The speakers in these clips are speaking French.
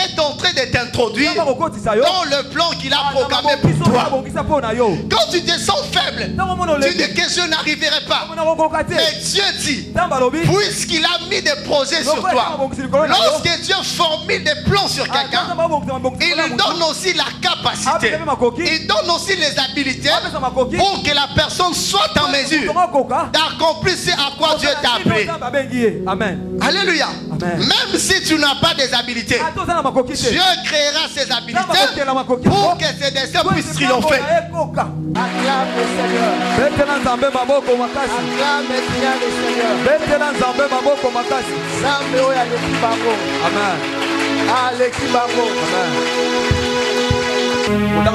est en train de t'introduire dans le plan qu'il a programmé pour toi. Quand tu te sens faible, tu dis que je n'arriverai pas. Mais Dieu dit, puisqu'il a mis des projets sur toi, lorsque Dieu formule des plans sur quelqu'un, il lui donne aussi la capacité, il donne aussi les habilités pour que la personne soit en mesure d'accomplir ce à quoi Dieu t'a appelé. Alléluia. Même si tu n'as pas des habilités, Dieu créera ses habilités pour que ses desseins puissent triompher. Acclame le Seigneur.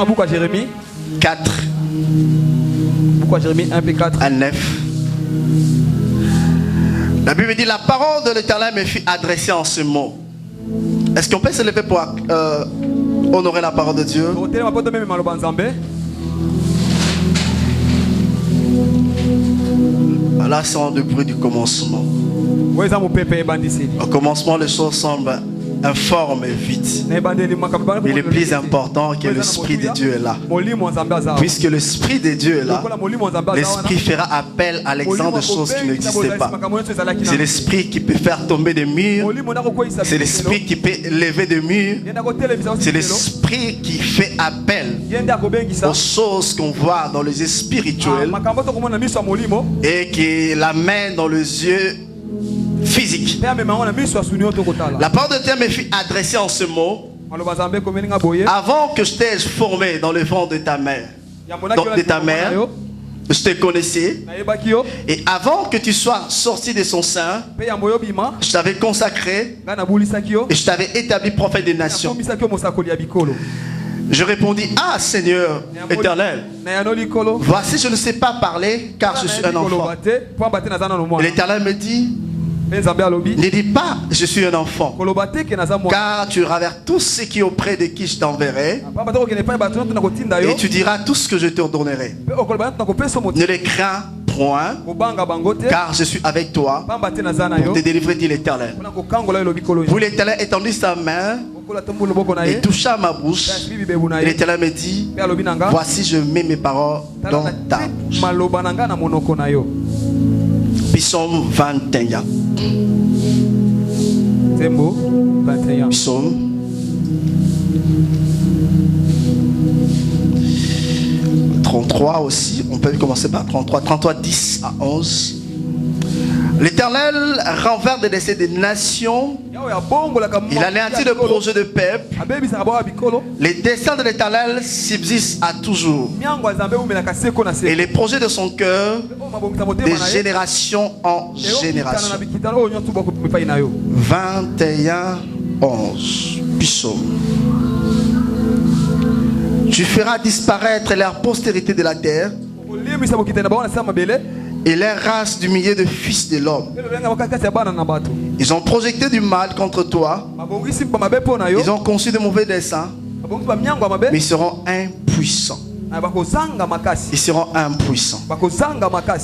Pourquoi Jérémie 4. Pourquoi Jérémie 1 P4 à 9. La Bible dit, la parole de l'Éternel me fut adressée en ce mot. Est-ce qu'on peut se lever pour honorer la parole de Dieu? Là, c'est le bruit du commencement. Au commencement, les choses semblent informes et vite. Mais le plus important, que l'Esprit de Dieu est là. Puisque l'Esprit de Dieu est là, l'Esprit fera appel à l'exemple de choses qui n'existaient pas. C'est l'Esprit qui peut faire tomber des murs. C'est l'Esprit qui peut lever des murs. C'est l'Esprit qui fait appel aux choses qu'on voit dans les yeux spirituels et qui l'amène dans les yeux physique. La parole de Dieu me fut adressée en ce mot. Avant que je t'ai formé dans le ventre de ta mère, je te connaissais. Et avant que tu sois sorti de son sein, je t'avais consacré et je t'avais établi prophète des nations. Je répondis, ah Seigneur éternel, voici je ne sais pas parler car je suis un enfant. Et l'Éternel me dit, ne dis pas je suis un enfant, car tu raverses tout ce qui est auprès de qui je t'enverrai, et tu diras tout ce que je t'ordonnerai. Ne les crains point, car je suis avec toi pour te délivrer, dit l'Éternel. Puis l'Éternel étendit sa main et toucha ma bouche. Et l'Éternel me dit, voici je mets mes paroles dans ta bouche. Psaume 21. Psaume 33 aussi. On peut commencer par 33. 33, 10 à 11. L'Éternel renverse des décès des nations. Il anéantit le projet de peuple. Les desseins de l'Éternel subsistent à toujours. Et les projets de son cœur, de génération en génération. 21, 11. Psaume. Tu feras disparaître leur postérité de la terre et les races du milieu de fils de l'homme. Ils ont projecté du mal contre toi. Ils ont conçu de mauvais desseins. Mais ils seront impuissants. Ils seront impuissants.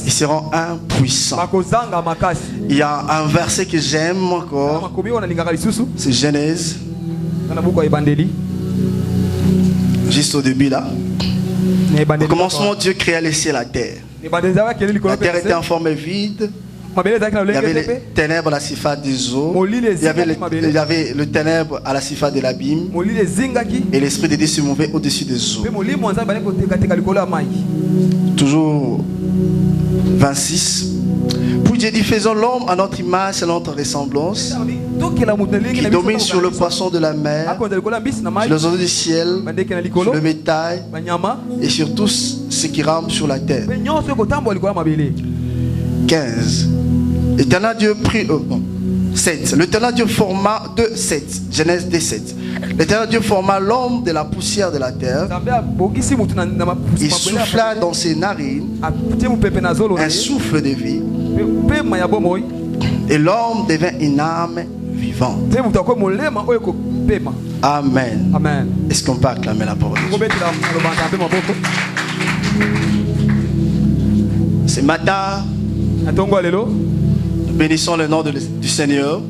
Ils seront impuissants. Il y a un verset que j'aime encore. C'est Genèse. Juste au début là. Au commencement, Dieu créa les cieux et la terre. La terre était en forme vide. Il y avait les ténèbres à la surface des eaux. Il y avait le ténèbre à la surface de l'abîme. Et l'Esprit de Dieu se mouvait au-dessus des eaux. Toujours 26. Puis Dieu dit, faisons l'homme à notre image et notre ressemblance, qui domine sur le poisson de la mer, sur les oiseaux du ciel, sur le bétail et sur tout ce qui rampe sur la terre. 15. L'Éternel Dieu prit 7. L'Éternel Dieu forma 7. Genèse 7. L'Éternel Dieu forma l'homme de la poussière de la terre. Il souffla dans ses narines un souffle de vie. Et l'homme devint une âme vivante. Amen. Amen. Est-ce qu'on peut acclamer la parole? Ce matin, nous bénissons le nom du Seigneur.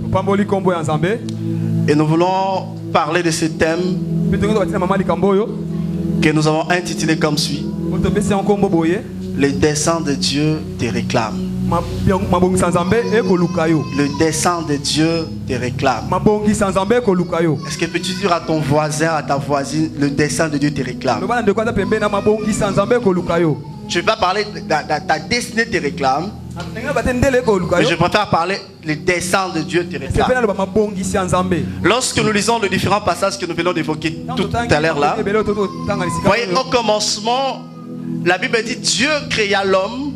Et nous voulons parler de ce thème que nous avons intitulé comme suit. Le dessein de Dieu te réclame. Le dessein de Dieu te réclame. Est-ce que peux-tu dire à ton voisin, à ta voisine, le dessein de Dieu te réclame? Je ne vais pas parler de ta destinée te réclame. Mais je préfère parler le dessein de Dieu te réclame. Lorsque nous lisons les différents passages que nous venons d'évoquer tout à l'heure là, voyez, au commencement, la Bible dit Dieu créa l'homme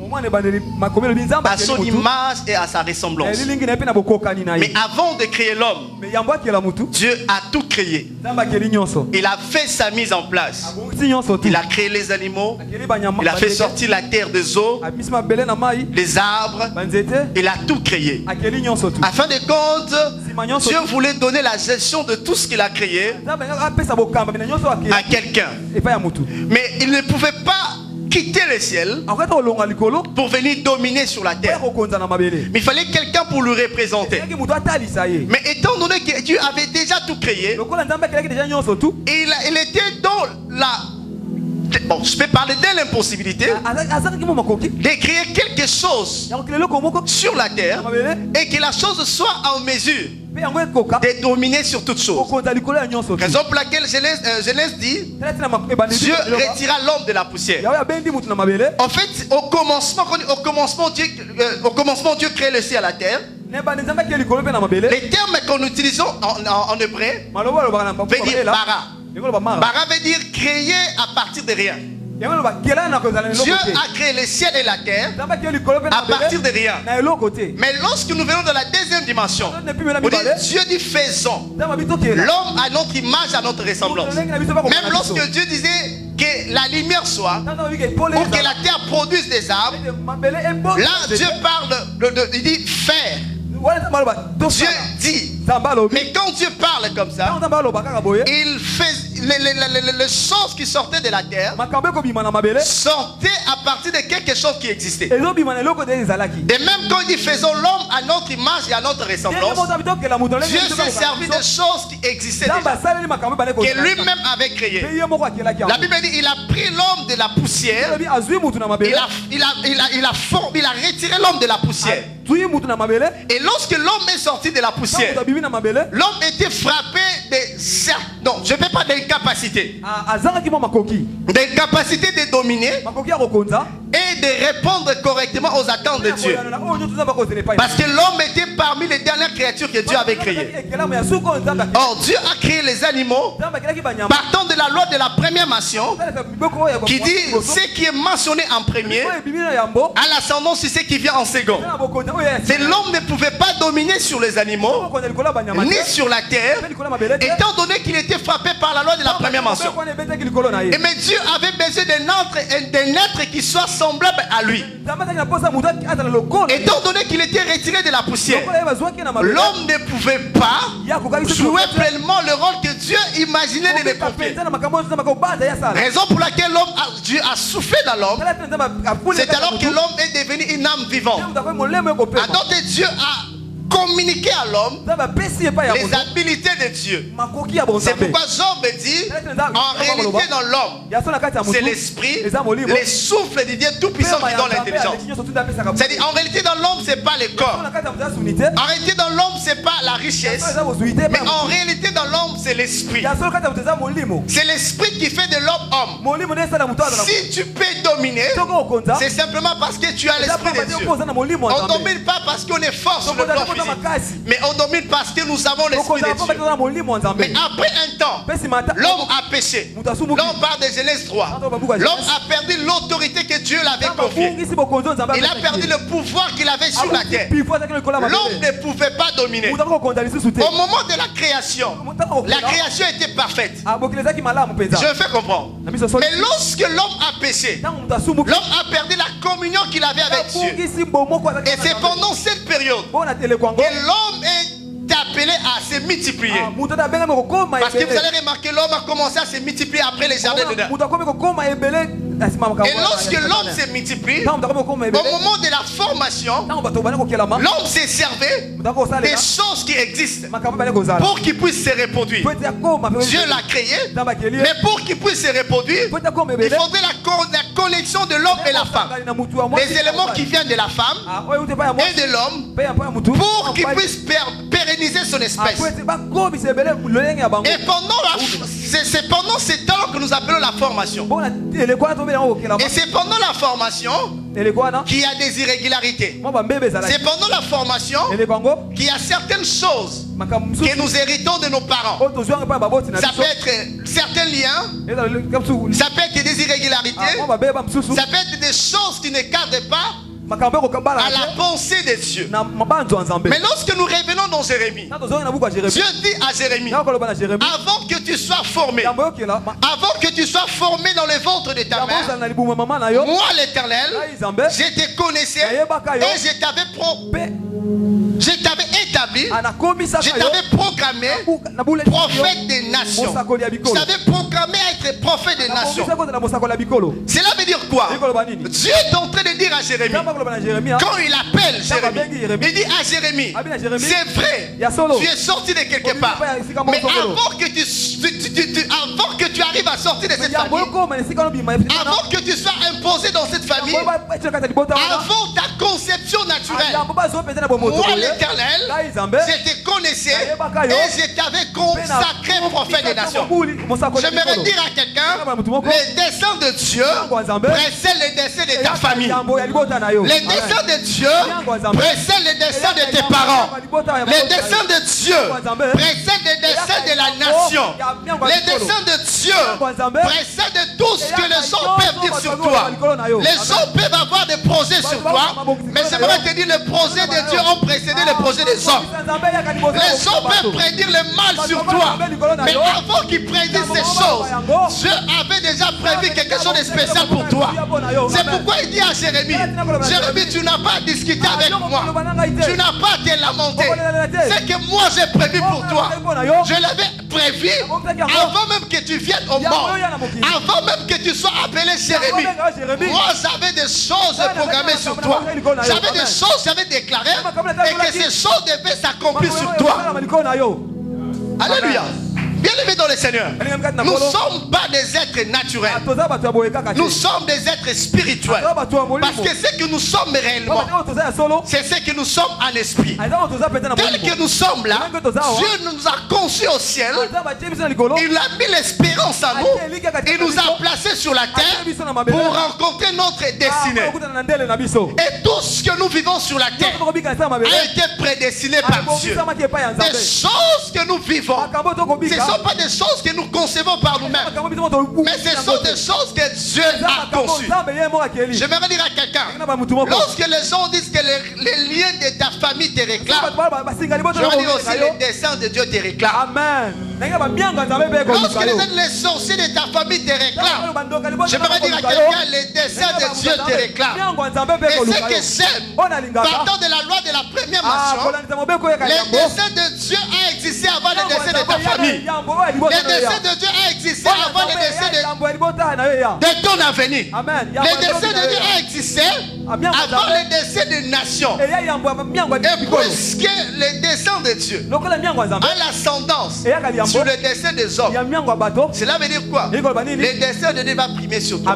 à son image et à sa ressemblance. Mais avant de créer l'homme, Dieu a tout créé. Il a fait sa mise en place. Il a créé les animaux. Il a fait sortir la terre des eaux, les arbres. Il a tout créé. Afin de compte, Dieu voulait donner la gestion de tout ce qu'il a créé à quelqu'un. Mais il ne pouvait pas quitter le ciel pour venir dominer sur la terre. Mais il fallait quelqu'un pour lui représenter. Mais étant donné que Dieu avait déjà tout créé, il était dans la... Bon, je peux parler de l'impossibilité de créer quelque chose sur la terre et que la chose soit en mesure de dominer sur toute chose. Raison pour laquelle Genèse dit Dieu retira l'homme de la poussière. En fait, au commencement Dieu crée le ciel et la terre. Les termes qu'on utilise en hébreu veut dire bara. Bara veut dire créer à partir de rien. Dieu a créé le ciel et la terre à partir de rien. Mais lorsque nous venons dans la deuxième dimension, Dieu dit faisons l'homme à notre image, à notre ressemblance. Même lorsque Dieu disait que la lumière soit, ou que la terre produise des arbres, là Dieu parle, il dit faire. Dieu dit. Mais quand Dieu parle comme ça, il fait les choses qui sortaient de la terre sortaient à partir de quelque chose qui existait. Et même quand il dit faisons l'homme à notre image et à notre ressemblance, Dieu s'est servi de choses qui existaient déjà, que lui-même avait créées. La Bible dit il a pris l'homme de la poussière, il a retiré l'homme de la poussière. Et lorsque l'homme est sorti de la poussière, l'homme était frappé de certains, non, je ne peux pas d'incapacité. D'incapacité de dominer et de répondre correctement aux attentes de Dieu. Parce que l'homme était parmi les dernières créatures que Dieu avait créées. Or, Dieu a créé les animaux partant de la loi de la première mention qui dit ce qui est mentionné en premier a l'ascendant sur ce qui vient en second. Mais l'homme ne pouvait pas dominer sur les animaux ni sur la terre, étant donné qu'il était frappé par la loi de la première mention. Et mais Dieu avait besoin d'un être qui soit semblable à lui. Étant donné qu'il était retiré de la poussière, l'homme ne pouvait pas jouer pleinement le rôle que Dieu imaginait de l'accomplir. Raison pour laquelle Dieu a soufflé dans l'homme, c'est alors que l'homme est devenu une âme vivante. Alors que Dieu a communiquer à l'homme les habilités de Dieu. C'est pourquoi Job dit en réalité dans l'homme c'est l'esprit, les souffles de Dieu tout-puissant qui donne l'intelligence. C'est-à-dire en réalité dans l'homme c'est pas le corps, en réalité dans l'homme c'est pas la richesse, mais en réalité dans l'homme c'est l'esprit. C'est l'esprit qui fait de l'homme homme. Si tu peux dominer, c'est simplement parce que tu as l'esprit de Dieu. On ne domine pas parce qu'on est fort sur le plan physique, mais on domine parce que nous avons l'esprit de Dieu. Mais après un temps, l'homme a péché. L'homme parle de Genèse 3. L'homme a perdu l'autorité que Dieu l'avait confiée. Il a perdu le pouvoir qu'il avait sur la terre. L'homme ne pouvait pas dominer. Au moment de la création était parfaite. Je fais comprendre. Mais lorsque l'homme a péché, l'homme a perdu la communion qu'il avait avec Dieu. Et c'est pendant cette période que l'homme est appelé à se multiplier. Parce que vous allez remarquer, l'homme a commencé à se multiplier après les jardins d'Éden. Et lorsque l'homme se multiplie, au moment de la formation, l'homme s'est servi des choses qui existent pour qu'il puisse se reproduire. Dieu l'a créé, mais pour qu'il puisse se reproduire, il faudrait la connexion de l'homme et la femme. Les éléments qui viennent de la femme et de l'homme pour qu'il puisse pérenniser son espèce. Et c'est pendant ce temps que nous appelons la formation. Et c'est pendant la formation qu'il y a des irrégularités. C'est pendant la formation qu'il y a certaines choses que nous héritons de nos parents. Ça peut être certains liens, ça peut être des irrégularités, ça peut être des choses qui ne cadrent pas à la pensée de Dieu. Mais lorsque nous revenons dans Jérémie, Dieu dit à Jérémie, avant que tu sois formé, avant que tu sois formé dans le ventre de ta mère, moi l'Éternel, je te connaissais et je t'avais établi, je t'avais proclamé prophète des nations. Je t'avais proclamé être prophète des nations. Cela veut dire quoi? Dieu est en train de dire à Jérémie, quand il appelle Jérémie, il dit à Jérémie, c'est vrai, tu es sorti de quelque part, mais avant que tu arrives à sortir de cette famille, avant que tu sois imposé dans cette famille, avant ta conception naturelle, moi l'Éternel, je te connaissais et je t'avais consacré prophète des nations. J'aimerais dire à quelqu'un, les desseins de Dieu précèdent les desseins de ta famille. Les desseins de Dieu précèdent les desseins de tes parents. Les desseins de Dieu précèdent les desseins de la nation. Les desseins de Dieu précèdent tout ce que les gens peuvent dire sur toi. Les gens peuvent avoir des projets sur toi, mais j'aimerais te dire, les projets de Dieu ont précédé les projets des hommes. Les gens peuvent prédire le mal sur toi, mais avant qu'ils prédisent ces choses, Dieu avait déjà prévu quelque chose de spécial pour toi. C'est pourquoi il dit à Jérémie, Jérémie, tu n'as pas discuté avec moi, tu n'as pas à te lamenter. C'est que moi j'ai prévu pour toi. Je l'avais prévu avant même que tu viennes au monde, avant même que tu sois appelé Jérémie. Moi j'avais des choses programmées sur toi, j'avais des choses, j'avais déclaré, et que ces choses devaient s'accomplir sur toi. Alléluia. Bien-aimés dans le Seigneur, nous ne sommes pas des êtres naturels, nous sommes des êtres spirituels. Parce que ce que nous sommes réellement, c'est ce que nous sommes en esprit. Tel que nous sommes là, Dieu nous a conçus au ciel, il a mis l'espérance en nous, il nous a placés sur la terre pour rencontrer notre destinée. Et tout ce que nous vivons sur la terre a été prédestiné par Dieu. Des choses que nous vivons, ce ne sont pas des choses que nous concevons par nous-mêmes, mais ce sont des choses que Dieu a conçues. J'aimerais dire à quelqu'un, lorsque les gens disent que les liens de ta famille te réclament, je vais dire aussi les desseins de Dieu te réclament. Lorsque les sorciers de ta famille te réclament, j'aimerais dire à quelqu'un, les desseins de Dieu te réclament. Et ce que j'aime, partant de la loi de la première nation, les desseins de Dieu a existé avant les desseins de ta famille. Les desseins de Dieu a existé avant les desseins de ton avenir. Les desseins de Dieu a existé avant les desseins des nations. Et puisque les desseins de Dieu a l'ascendance sur les desseins des hommes, cela veut dire quoi? Les desseins de Dieu va primer sur toi.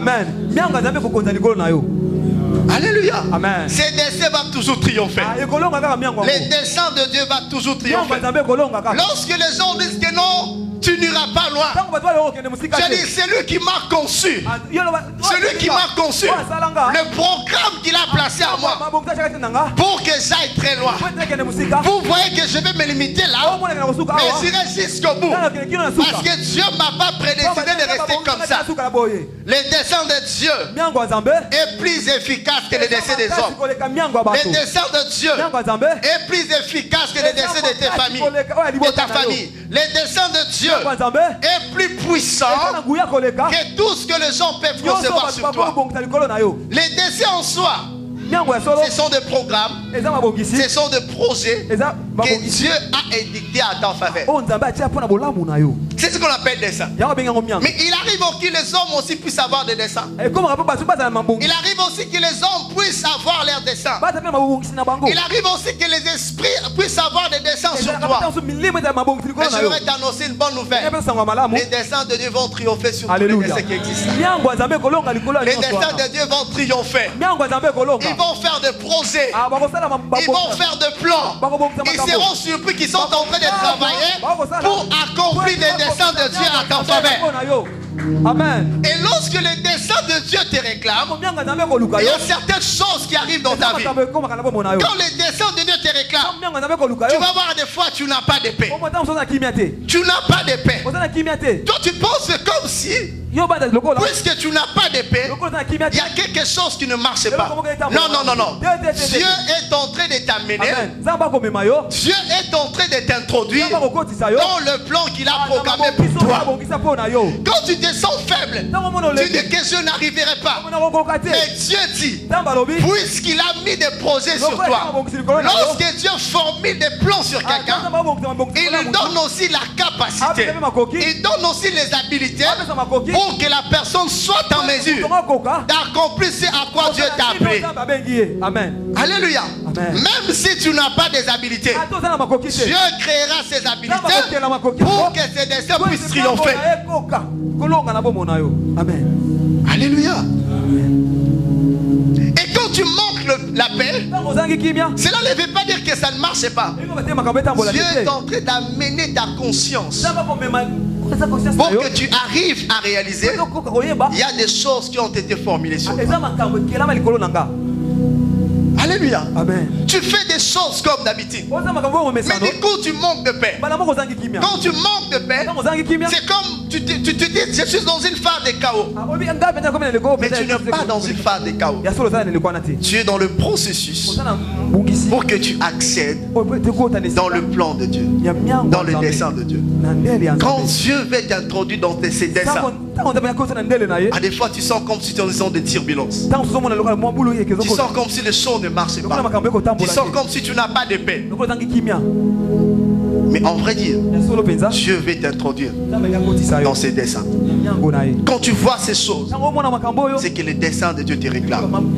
Alléluia. Amen. Ces desseins vont toujours triompher. Les desseins de Dieu vont toujours triompher. Lorsque les gens disent que non, tu n'iras pas loin, je dis, c'est lui qui m'a conçu. Celui qui m'a conçu. Le programme qu'il a placé à moi pour que j'aille très loin. Vous voyez que je vais me limiter là, mais j'irai jusqu'au bout. Parce que Dieu ne m'a pas prédestiné de rester comme ça. Les desseins de Dieu est plus efficace que les desseins des hommes. Les desseins de Dieu est plus efficace que les desseins de tes familles, de ta famille. Les desseins de Dieu est plus puissant que tout ce que les gens peuvent concevoir sur toi. Les desseins en soi Ce sont des programmes, ce sont des projets que Dieu a édictés à ta faveur. C'est ce qu'on appelle dessein. Mais il arrive aussi que les hommes aussi puissent avoir des dessins. Il arrive aussi que les hommes puissent avoir leurs dessins. Il arrive aussi que les esprits puissent avoir des dessins sur toi. Mais je voudrais t'annoncer une bonne nouvelle. Les dessins de Dieu vont triompher sur tous les dessins qui existent. Les dessins de Dieu vont triompher. Ils vont faire des projets. Ils vont faire des plans. Ils seront surpris qu'ils sont en train de travailler pour accomplir les dessins de Dieu à ta faveur. Amen. Et lorsque les desseins de Dieu te réclament, il y a certaines choses qui arrivent dans ta vie. Quand les desseins de Dieu te réclament, tu vas voir des fois tu n'as pas de paix. Tu n'as pas de paix. Toi tu penses comme si, puisque tu n'as pas de paix, il y a quelque chose qui ne marche pas. Non. Dieu est en train de t'amener. Dieu est en train de t'introduire dans le plan qu'il a programmé pour toi. Quand tu te sens faible, tu dis que je n'arriverai pas. Mais Dieu dit, puisqu'il a mis des projets sur toi, lorsque Dieu formule des plans sur quelqu'un, il lui donne aussi la capacité, il donne aussi les habilités pour que la personne soit en mesure d'accomplir ce à quoi Dieu t'a appelé. Alléluia. Même si tu n'as pas des habilités, Dieu créera ses habilités pour que ses desseins puissent triompher. Amen. Alléluia. Et quand tu manques l'appel, cela ne veut pas dire que ça ne marche pas. Dieu est en train d'amener ta conscience pour que tu arrives à réaliser il y a des choses qui ont été formulées sur toi. Alléluia. Amen. Tu fais des choses comme d'habitude. Mais du coup, tu manques de paix. Quand tu manques de paix, c'est comme tu te dis, je suis dans une phase de chaos. Mais tu n'es pas dans une phase de chaos. Tu es dans le processus pour que tu accèdes dans le plan de Dieu, dans le dessein de Dieu. Quand Dieu veut t'introduire dans ses dessins, à des fois tu sens comme si tu es dans des turbulences. Tu sens comme si les choses ne marchent pas. Tu sens comme si tu n'as pas de paix. Mais en vrai dire, Dieu veut t'introduire dans ses dessins. Quand tu vois ces choses, c'est que les dessins de Dieu te réclament.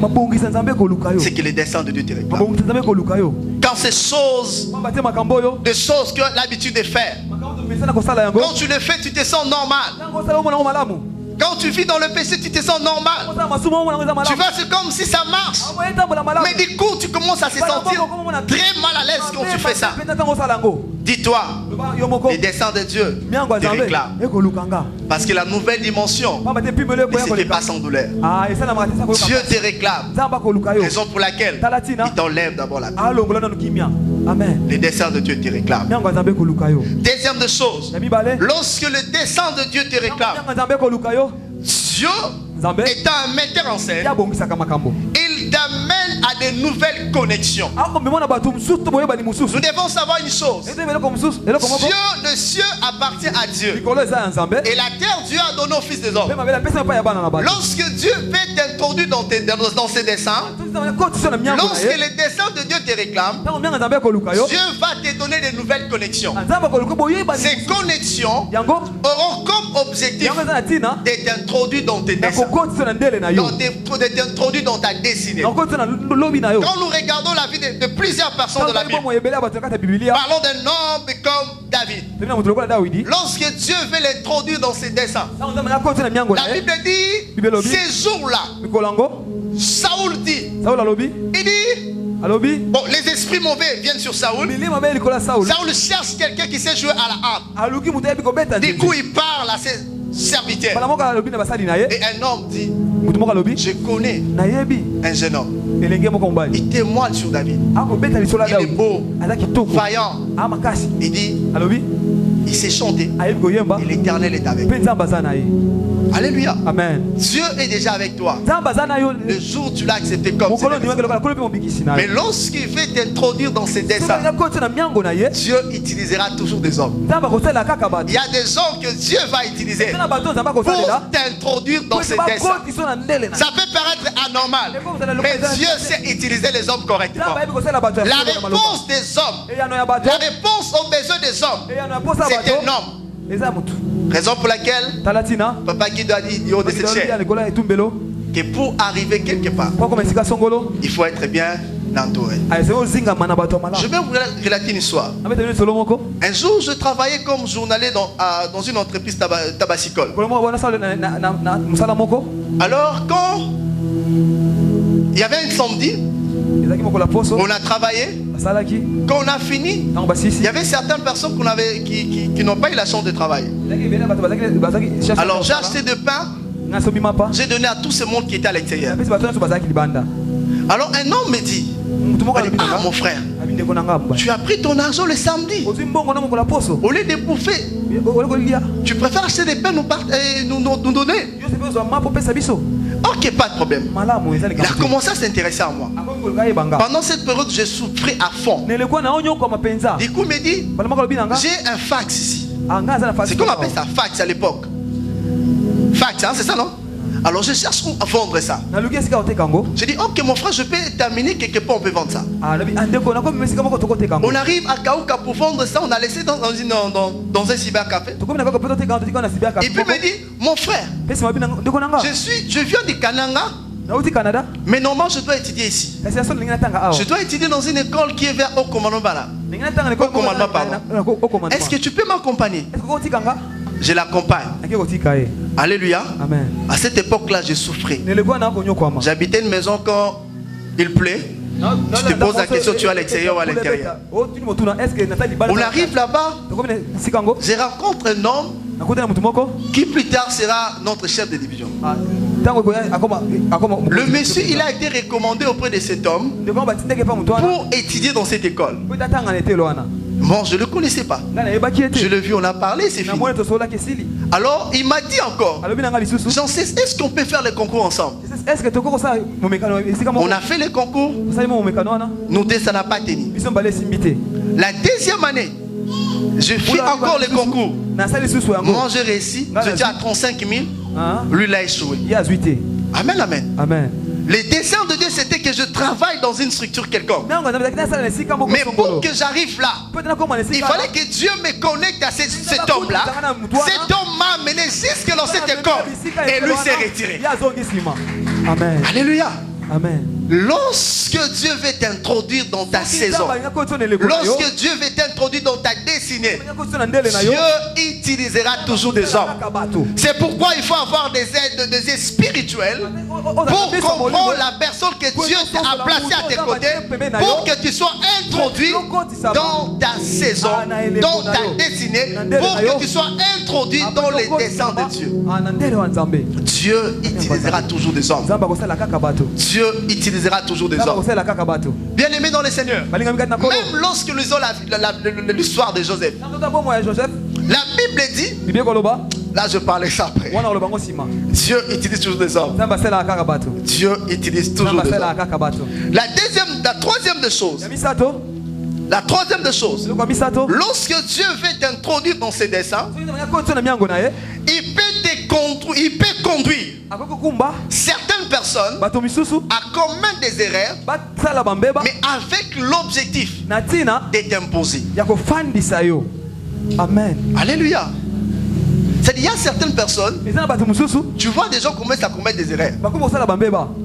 C'est que les dessins de Dieu te réclament. Quand ces choses, des choses que tu as l'habitude de faire, quand tu le fais, tu te sens normal. Quand tu vis dans le péché, tu te sens normal. Tu vois, c'est comme si ça marche. Mais du coup, tu commences à se sentir très mal à l'aise quand tu fais ça. Dis-toi, les desseins de Dieu te réclament. Parce que la nouvelle dimension ne se fait pas sans douleur. Dieu te réclame. Raison pour laquelle il t'enlève d'abord la douleur. Les desseins de Dieu te réclament. Deuxième des choses, lorsque le dessein de Dieu te réclame, Dieu est un metteur en scène. Il t'amène à de nouvelles connexions. Nous devons savoir une chose. Le ciel appartient à Dieu. Et la terre, Dieu a donné au Fils des hommes. Lorsque Dieu veut t'introduire dans ses dessins, lorsque les dessins de Dieu te réclament, Dieu va te donner de nouvelles connexions. Ces connexions auront comme objectif de t'introduire dans tes dessins, de t'introduire dans ta destinée. Quand nous regardons la vie de plusieurs personnes de la Bible, parlons d'un homme comme David. Lorsque Dieu veut l'introduire dans ses dessins, la Bible dit, ces jours-là, Saoul dit, il dit, bon, les esprits mauvais viennent sur Saoul. Saoul cherche quelqu'un qui sait jouer à la harpe. Du coup, il parle à ses serviteurs. Et un homme dit, je connais un jeune homme. Il témoigne sur David. Il est beau, vaillant. Il dit, Il sait chanter. Et l'Éternel est avec lui. Alléluia. Amen. Dieu est déjà avec toi. Le jour où tu l'as accepté comme Seigneur. Mais lorsqu'il veut t'introduire dans ses desseins, Dieu utilisera toujours des hommes. Il y a des hommes que Dieu va utiliser pour t'introduire dans ses desseins. Ça peut paraître anormal, mais Dieu sait utiliser les hommes correctement. La réponse des hommes, la réponse aux besoins des hommes, c'est un homme. Raison pour laquelle Papa Guido a dit de cette chair que pour arriver quelque part, il faut être bien entouré. Je vais vous relater une histoire. Un jour, je travaillais comme journalier dans une entreprise tabassicole. Alors, quand il y avait un samedi, on a travaillé. Quand on a fini, il y avait certaines personnes qui n'ont pas eu la chance de travailler. Alors j'ai acheté du pain, j'ai donné à tout ce monde qui était à l'extérieur. Alors un homme me dit, ah mon frère, tu as pris ton argent le samedi. Au lieu de bouffer, tu préfères acheter des pains nous donner. Ok, pas de problème. Il a commencé à s'intéresser à moi. Pendant cette période, j'ai souffert à fond. Du coup, il me dit, j'ai un fax ici. C'est qu'on appelle ça, fax à l'époque. Fax, hein, c'est ça, non? Alors je cherche à vendre ça. J'ai dit, ok mon frère, je peux t'amener quelque part, on peut vendre ça. On arrive à Kaouka pour vendre ça, on a laissé dans un cybercafé. Et puis il me dit, mon frère, je viens du Kananga, mais normalement je dois étudier ici. Je dois étudier dans une école qui est vers Okomandobala. Est-ce que tu peux m'accompagner? Je l'accompagne. Alléluia. Amen. À cette époque-là, je souffrais. J'habitais une maison quand il plaît. Tu te poses la question, tu es à l'extérieur ou à l'intérieur. On arrive là-bas, je rencontre un homme qui plus tard sera notre chef de division. Le monsieur, il a été recommandé auprès de cet homme pour étudier dans cette école. Bon, je ne le connaissais pas. Je l'ai vu, on a parlé, c'est fini. Alors, il m'a dit encore, j'en sais, est-ce qu'on peut faire les concours ensemble? On a fait les concours. Nous deux, ça n'a pas tenu. La deuxième année, je fais encore les concours. Moi, j'ai réussi. J'étais à 35 000. Lui, il a échoué. Amen, amen. Amen. Le dessein de Dieu, c'était que je travaille dans une structure quelconque. Mais pour que j'arrive là, il fallait que Dieu me connecte à cet homme-là. Cet homme m'a amené jusque dans cette école. Et lui s'est retiré. Amen. Alléluia. Amen. Lorsque Dieu veut t'introduire dans ta saison, lorsque Dieu veut t'introduire dans ta destinée, Dieu utilisera toujours des hommes. C'est pourquoi il faut avoir des aides spirituelles pour comprendre la personne que Dieu a placée à tes côtés, pour que tu sois introduit dans ta saison, dans ta destinée, pour que tu sois introduit dans les desseins de Dieu. Dieu utilisera toujours des hommes. Dieu utilisera toujours des hommes. Bien aimé dans le Seigneur, même lorsque nous lisons l'histoire de Joseph, la Bible dit, là je parlais ça après, Dieu utilise toujours des hommes. Dieu utilise toujours des hommes. La troisième des choses, lorsque Dieu veut t'introduire dans ses desseins, il peut conduire certaines personnes à commettre des erreurs, mais avec l'objectif de t'imposer. Amen. Alléluia. C'est-à-dire, il y a certaines personnes, tu vois des gens commencent à commettre des erreurs.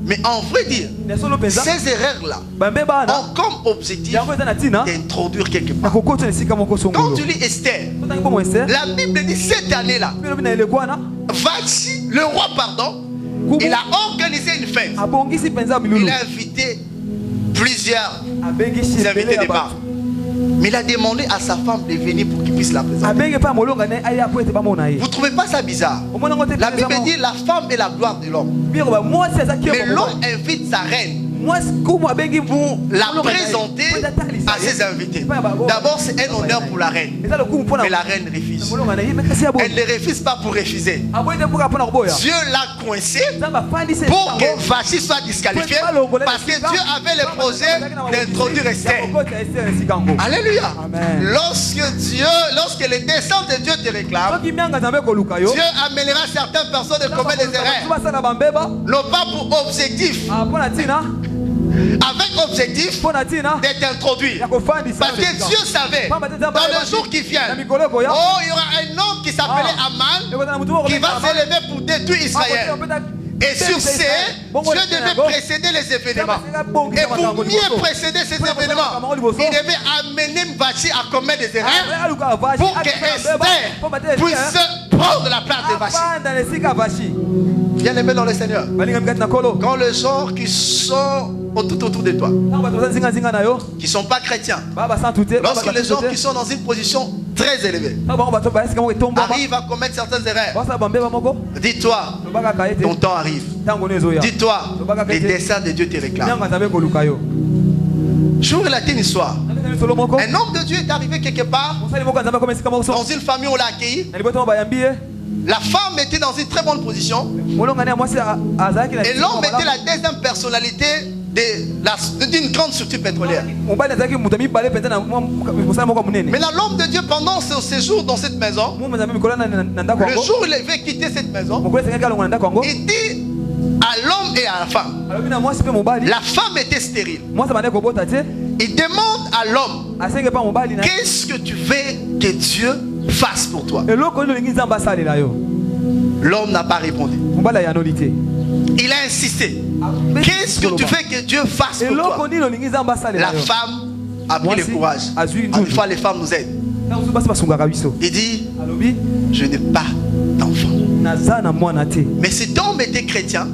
Mais en vrai dire, ces erreurs-là ont comme objectif d'introduire quelque part. Quand tu lis Esther, la Bible dit cette année-là, Vachi, le roi, pardon, il a organisé une fête. Il a invité plusieurs invités de bar. Mais il a demandé à sa femme de venir pour qu'il puisse la présenter. Vous ne trouvez pas ça bizarre? La Bible dit la femme est la gloire de l'homme. Mais l'homme invite sa reine pour la présenter à ses invités. D'abord, c'est un honneur pour la reine. Mais la reine refuse. Elle ne refuse pas pour refuser. Dieu l'a coincé pour que Vachi soit disqualifié parce que Dieu avait le projet d'introduire Esther. Alléluia. Lorsque les descendants de Dieu te réclament, Dieu amènera certaines personnes de commettre des erreurs. Non pas pour objectif. Avec objectif de t'introduire. Parce que Dieu savait, dans le jour qui vient, il y aura un homme qui s'appelait Aman qui va s'élever pour détruire Israël. Et sur ce, Dieu devait précéder les événements. Et pour mieux précéder ces événements, il devait amener Vachi à commettre des erreurs pour que Esther puisse prendre la place de Vachi. Bien aimé dans le Seigneur, quand les gens qui sont tout autour de toi, qui ne sont pas chrétiens, lorsque les gens qui sont dans une position très élevée arrivent à commettre certaines erreurs, dis-toi, ton temps arrive. Dis-toi, les desseins de Dieu te réclament. Je vous relate une histoire. Un homme de Dieu est arrivé quelque part dans une famille où on l'a accueilli. La femme était dans une très bonne position. Et l'homme était la deuxième personnalité d'une grande structure pétrolière. Maintenant, l'homme de Dieu, pendant son séjour dans cette maison, le jour où il avait quitté cette maison, il dit à l'homme et à la femme, la femme était stérile. Il demande à l'homme, qu'est-ce que tu veux que Dieu fasse pour toi? L'homme n'a pas répondu. Il a insisté. Qu'est-ce que tu veux que Dieu fasse pour toi? La femme a pris le courage. Une fois les femmes nous aident. Il dit, je n'ai pas d'enfant. Mais cet homme était chrétien.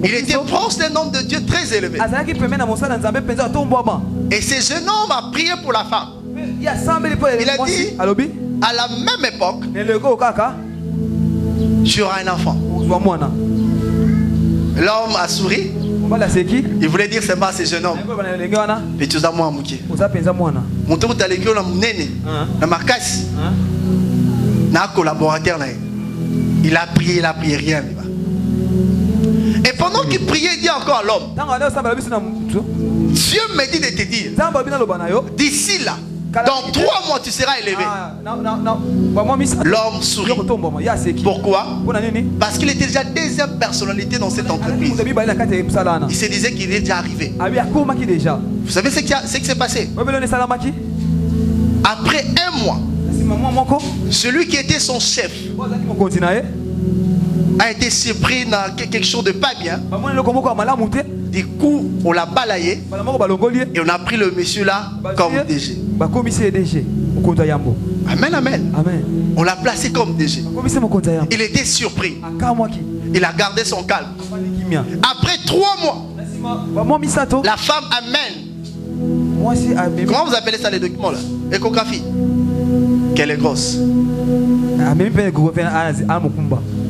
Il était proche d'un homme de Dieu très élevé. Et ce jeune homme a prié pour la femme. Il a dit, à la même époque, tu auras un enfant. L'homme a souri. Il voulait dire c'est moi ce jeune homme. Mais tu as moi mon tour tu as l'école na munene na makasi na collaborateur na. Il a prié rien. Et pendant qu'il priait, il dit encore à l'homme, Dieu me dit de te dire, d'ici là, dans 3 mois tu seras élevé. L'homme sourit. Pourquoi? Parce qu'il était déjà deuxième personnalité dans cette entreprise. Il se disait qu'il est déjà arrivé. Vous savez ce qui s'est passé? Après 1 mois, celui qui était son chef a été surpris dans quelque chose de pas bien. Du coup, on l'a balayé et on a pris le monsieur là comme DG. Amen, amen. On l'a placé comme DG. Il était surpris. Il a gardé son calme. Après 3 mois, la femme amène. Comment vous appelez ça les documents là? Échographie. Qu'elle est grosse.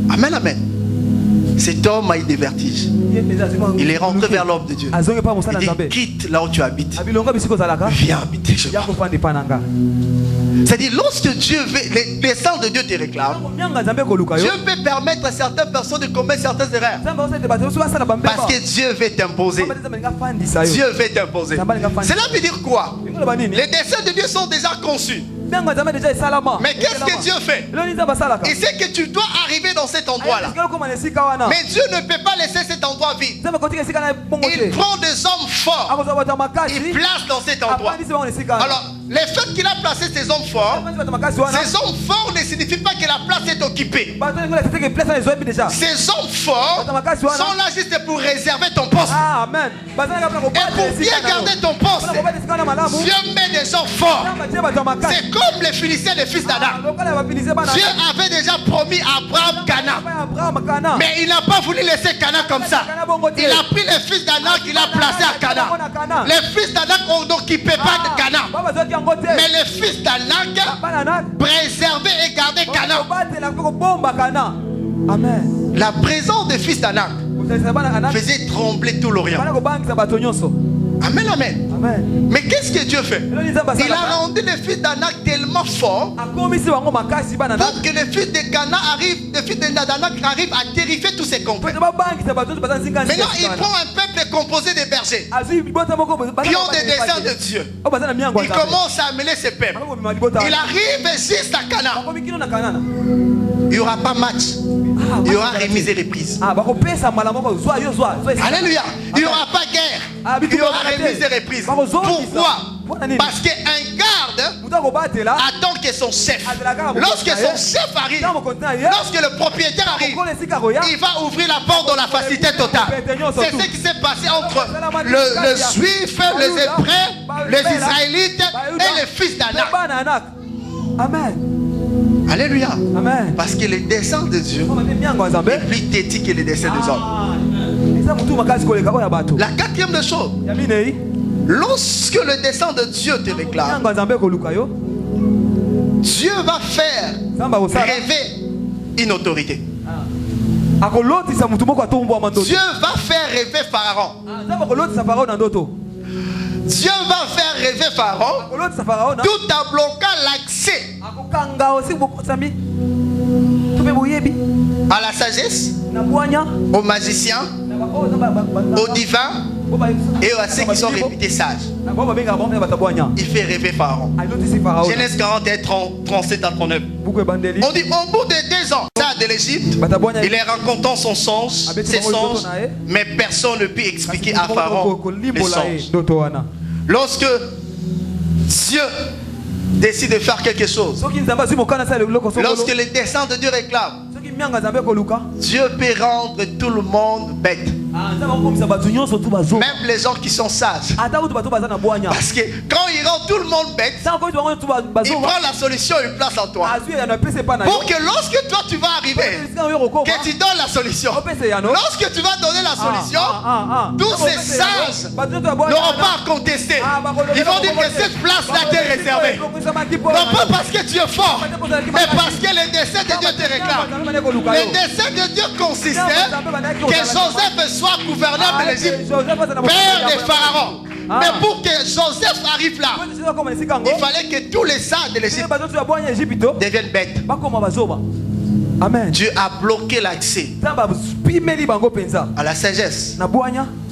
Amen, amen. Cet homme a eu des vertiges. Il est rentré vers l'homme de Dieu. Il dit, quitte là où tu habites. Viens habiter chez moi. C'est-à-dire, lorsque Dieu veut, les descendants de Dieu te réclament, Dieu peut permettre à certaines personnes de commettre certaines erreurs. Parce que Dieu veut t'imposer. Dieu veut t'imposer. Cela veut dire quoi? Les desseins de Dieu sont déjà conçus. Mais qu'est-ce que Dieu fait? Il sait que tu dois arriver dans cet endroit-là. Mais Dieu ne peut pas laisser cet endroit vide. Il prend des hommes forts. Il place dans cet endroit. Alors, le fait qu'il a placé ces hommes forts ne signifie pas que la place est occupée. Ces hommes forts sont là juste pour réserver ton poste. Et pour bien garder ton poste, Dieu met des gens forts. C'est comme les Philistins, les fils d'Anak. Dieu avait déjà promis à Abraham Canaan. Mais il n'a pas voulu laisser Canaan comme ça. Il a pris les fils d'Anak, il a placé à Canaan. Les fils d'Anak n'occupaient pas de Canaan. Mais les fils d'Anak préservaient et gardaient Canaan. La présence des fils d'Anak faisait trembler tout l'Orient. Amen, amen. Amen. Mais qu'est-ce que Dieu fait? Il a rendu les fils d'Anak tellement forts pour que les fils de Cana arrivent, les fils d'Anak arrivent à terrifier tous ses compagnes. Maintenant, il prend un peuple composé de bergers qui ont des desseins de Dieu. Il commence à amener ces peuples. Il arrive juste à Cana. Il n'y aura pas match. Il y aura remise et reprise. Alléluia. Il n'y aura pas guerre. Il y aura remise et reprise. Pourquoi? Parce qu'un garde attend que son chef, lorsque son chef arrive, lorsque le propriétaire arrive, il va ouvrir la porte dans la facilité totale. C'est ce qui s'est passé entre le juif, les Hébreux, les Israélites et les fils d'Anak. Amen. Alléluia. Amen. Parce que les desseins de Dieu est plus têtu que les desseins des hommes. La quatrième des choses, lorsque le dessein de Dieu te réclame, Dieu va faire rêver une autorité. Dieu va faire rêver Pharaon. Dieu va faire rêver Pharaon tout en bloquant l'accès à la sagesse, aux magiciens, aux divins et à ceux qui sont réputés sages. Il fait rêver Pharaon. Genèse 41, 37 à 39. On dit au bout de 2 ans de l'Égypte, il est racontant son songe, ses songes, mais personne ne peut expliquer à Pharaon les songes. Lorsque Dieu décide de faire quelque chose, lorsque les desseins de Dieu réclament, Dieu peut rendre tout le monde bête. Même les gens qui sont sages. Parce que quand il rend tout le monde bête, il prend la solution et il place en toi. Pour que lorsque toi tu vas arriver, que tu donnes la solution. Lorsque tu vas donner la solution, tous ces sages n'auront pas à contester. Ils vont dire que cette place-là t'est réservée. Non pas parce que tu es fort, mais parce que les desseins de Dieu te réclament. Les desseins de Dieu consistaient que Joseph soit gouverneur de l'Égypte, père de Pharaon. Mais pour que Joseph arrive là, il fallait que tous les sages de l'Égypte deviennent bêtes. Amen. Dieu a bloqué l'accès à la sagesse,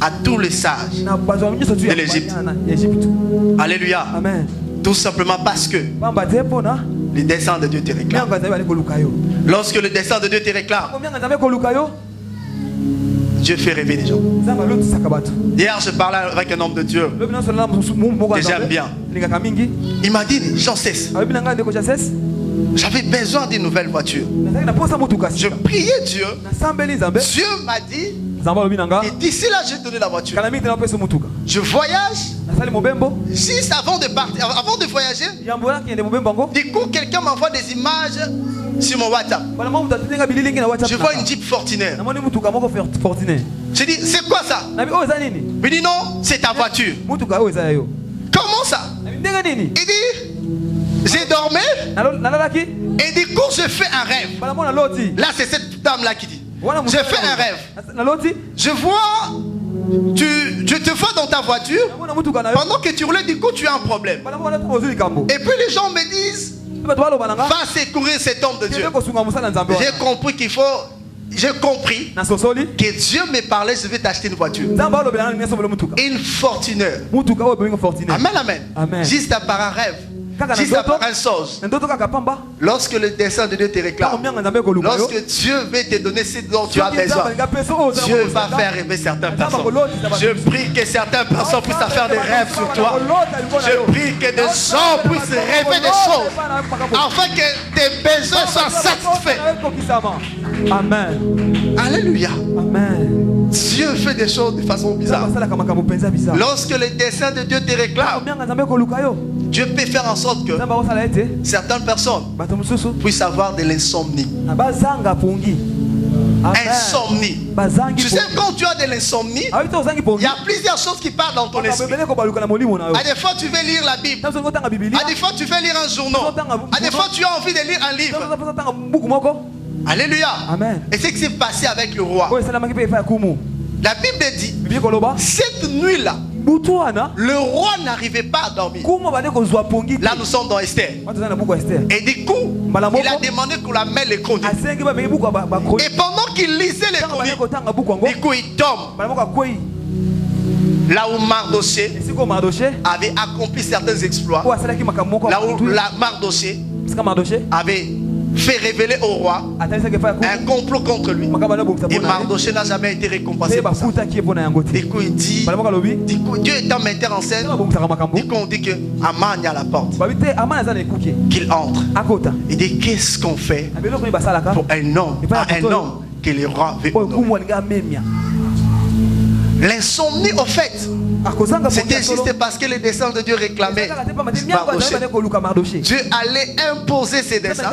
à tous les sages de l'Égypte. Alléluia. Amen. Tout simplement parce que les desseins de Dieu te réclament. Lorsque le dessein de Dieu te réclame, Dieu fait rêver les gens. Hier, je parlais avec un homme de Dieu que j'aime bien. Il m'a dit, Jean cesse. J'avais besoin d'une nouvelle voiture. Je priais Dieu. Dieu m'a dit, et d'ici là, j'ai donné la voiture. Je voyage. Juste avant de partir, avant de voyager, du coup, quelqu'un m'envoie des images sur mon WhatsApp. Je vois une Jeep Fortuner. Je dis, c'est quoi ça? Il dit, non, c'est ta voiture. Comment ça? Il dit, j'ai dormi. Et du coup, je fais un rêve. Là, c'est cette dame-là qui dit, je fais un rêve. Je vois, je te vois dans ta voiture. Pendant que tu roulais, du coup, tu as un problème. Et puis les gens me disent, va secourir cet homme de Dieu. J'ai compris qu'il faut... J'ai compris que Dieu me parlait, je vais t'acheter une voiture. Une Fortuner. Amen, amen. Juste par un rêve. Juste par un songe. Lorsque le dessein de Dieu te réclame, lorsque Dieu veut te donner ce dont tu as besoin, Dieu va faire rêver certaines personnes. Je prie que certaines personnes puissent faire des rêves sur toi. Je prie que des gens puissent rêver des choses afin que tes besoins soient satisfaits. Amen. Alléluia. Amen. Dieu fait des choses de façon bizarre. Lorsque le dessein de Dieu te réclame, Dieu peut faire en sorte que certaines personnes puissent avoir de l'insomnie. Insomnie. Tu sais, quand tu as de l'insomnie, il y a plusieurs choses qui partent dans ton esprit. À des fois, tu veux lire la Bible. À des fois, tu veux lire un journal. À des fois, tu as envie de lire un livre. Alléluia. Amen. Et c'est ce qui s'est passé avec le roi. La Bible dit, cette nuit-là, le roi n'arrivait pas à dormir. Là, nous sommes dans Esther. Et du coup, il a demandé qu'on la mette les chroniques. Et pendant qu'il lisait les chroniques, du coup, il tombe là où Mardoché avait accompli certains exploits. Là où Mardoché avait fait révéler au roi un complot contre lui. Et Mardoché n'a jamais été récompensé pour ça. Du coup, il dit, Dieu étant metteur en scène, du coup, on dit que Aman est à la porte, qu'il entre. Il dit, qu'est-ce qu'on fait pour un homme que le roi veut honorer? L'insomnie, au fait, c'était juste parce que les desseins de Dieu réclamaient Mardoché. Dieu allait imposer ses desseins,